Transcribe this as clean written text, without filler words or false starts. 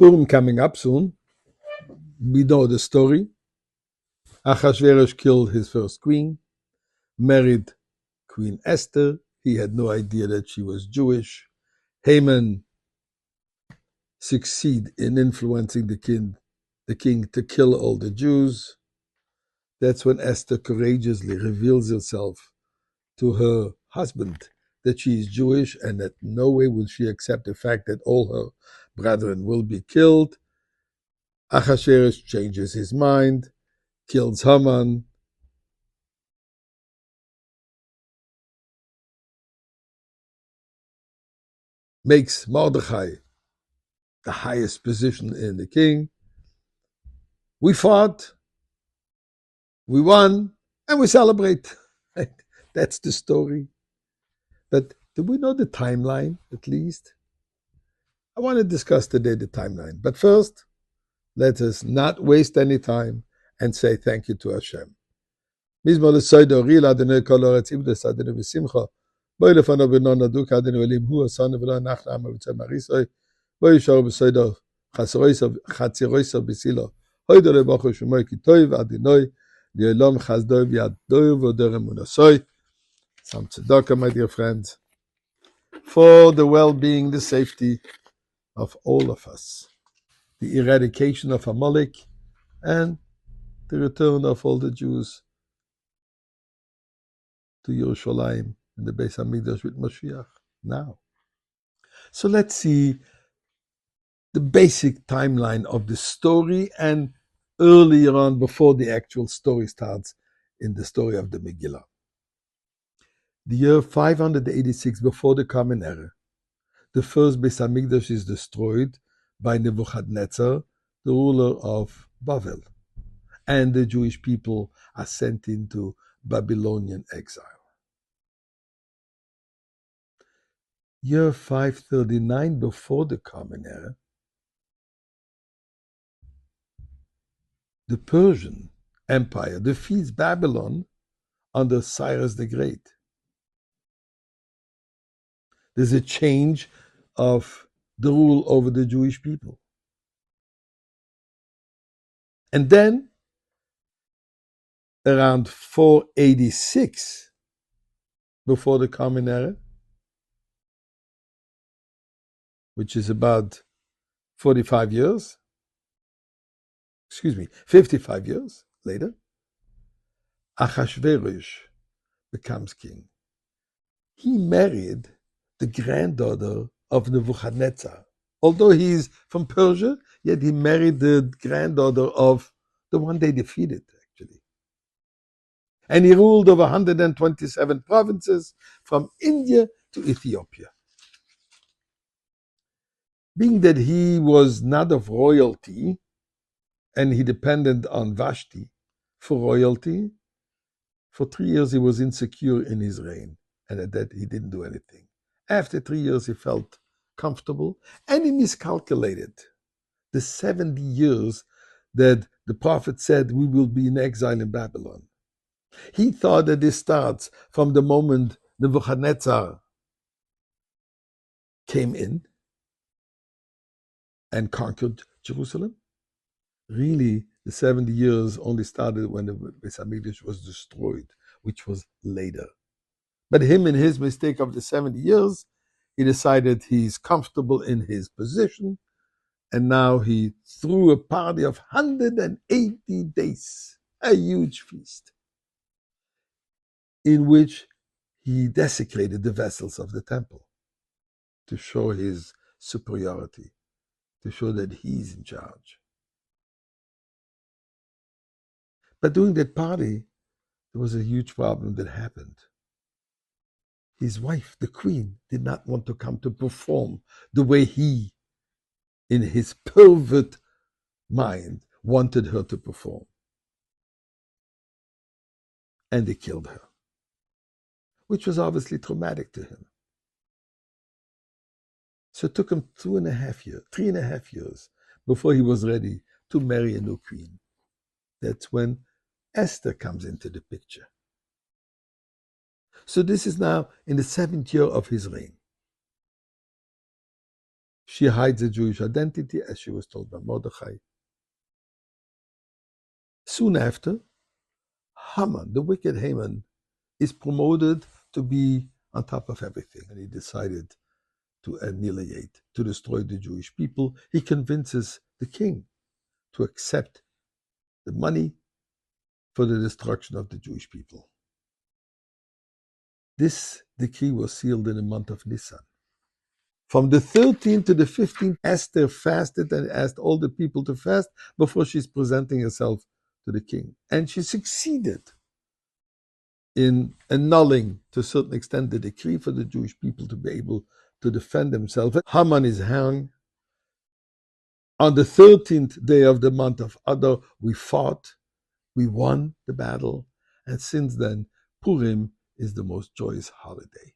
Purim coming up soon. We know the story. Achashverosh killed his first queen, married Queen Esther. He had no idea that she was Jewish. Haman succeeded in influencing the king to kill all the Jews. That's when Esther courageously reveals herself to her husband that she is Jewish and that no way will she accept the fact that all her brethren will be killed. Achashverosh changes his mind, kills Haman, makes Mordechai the highest position in the king. We fought, we won, and we celebrate. That's the story. But do we know the timeline, at least? I want to discuss today the timeline. But first, let us not waste any time and say thank you to Hashem. מזמור לסוידו, ריל אדוני כל ארץ עבדס אדוני ושמחה. בואי לפניו בנון הדוק אדוני אלוהים הוא עשנו ולא אנחנו עם אבצע מריסוי. בואי ישרו בסוידו חצירויסו בסילו. הוידו לבוכו שמוי כי טוב אדוני לעולם חסדו וידו ודור אמונוסוי. Some tzedakah, my dear friends, for the well-being, the safety of all of us, the eradication of Amalek, and the return of all the Jews to Yerushalayim and the Beis Hamikdash with Mashiach now. So let's see the basic timeline of the story and earlier on, before the actual story starts, in the story of the Megillah. The year 586 before the Common Era, the first Beis Hamikdash is destroyed by Nebuchadnezzar, the ruler of Babel, and the Jewish people are sent into Babylonian exile. Year 539 before the Common Era, the Persian Empire defeats Babylon under Cyrus the Great. There's a change of the rule over the Jewish people. And then, around 486 before the Common Era, which is about 55 years later, Achashverosh becomes king. He married the granddaughter of Nebuchadnezzar. Although he's from Persia, yet he married the granddaughter of the one they defeated, actually. And he ruled over 127 provinces from India to Ethiopia. Being that he was not of royalty, and he depended on Vashti for royalty, for 3 years he was insecure in his reign, and at that he didn't do anything. After 3 years he felt comfortable, and he miscalculated the 70 years that the prophet said we will be in exile in Babylon. He thought that this starts from the moment Nebuchadnezzar came in and conquered Jerusalem. Really, the 70 years only started when the Beis Hamikdash was destroyed, which was later. But him and his mistake of the 70 years, he decided he's comfortable in his position, and now he threw a party of 180 days, a huge feast, in which he desecrated the vessels of the temple to show his superiority, to show that he's in charge. But during that party, there was a huge problem that happened. His wife, the queen, did not want to come to perform the way he, in his pervert mind, wanted her to perform. And they killed her, which was obviously traumatic to him. So it took him 3.5 years before he was ready to marry a new queen. That's when Esther comes into the picture. So this is now in the 7th year of his reign. She hides a Jewish identity, as she was told by Mordechai. Soon after, Haman, the wicked Haman, is promoted to be on top of everything. And he decided to annihilate, to destroy the Jewish people. He convinces the king to accept the money for the destruction of the Jewish people. This decree was sealed in the month of Nisan. From the 13th to the 15th, Esther fasted and asked all the people to fast before she's presenting herself to the king. And she succeeded in annulling, to a certain extent, the decree for the Jewish people to be able to defend themselves. Haman is hung. On the 13th day of the month of Adar, we fought, we won the battle, and since then, Purim is the most joyous holiday.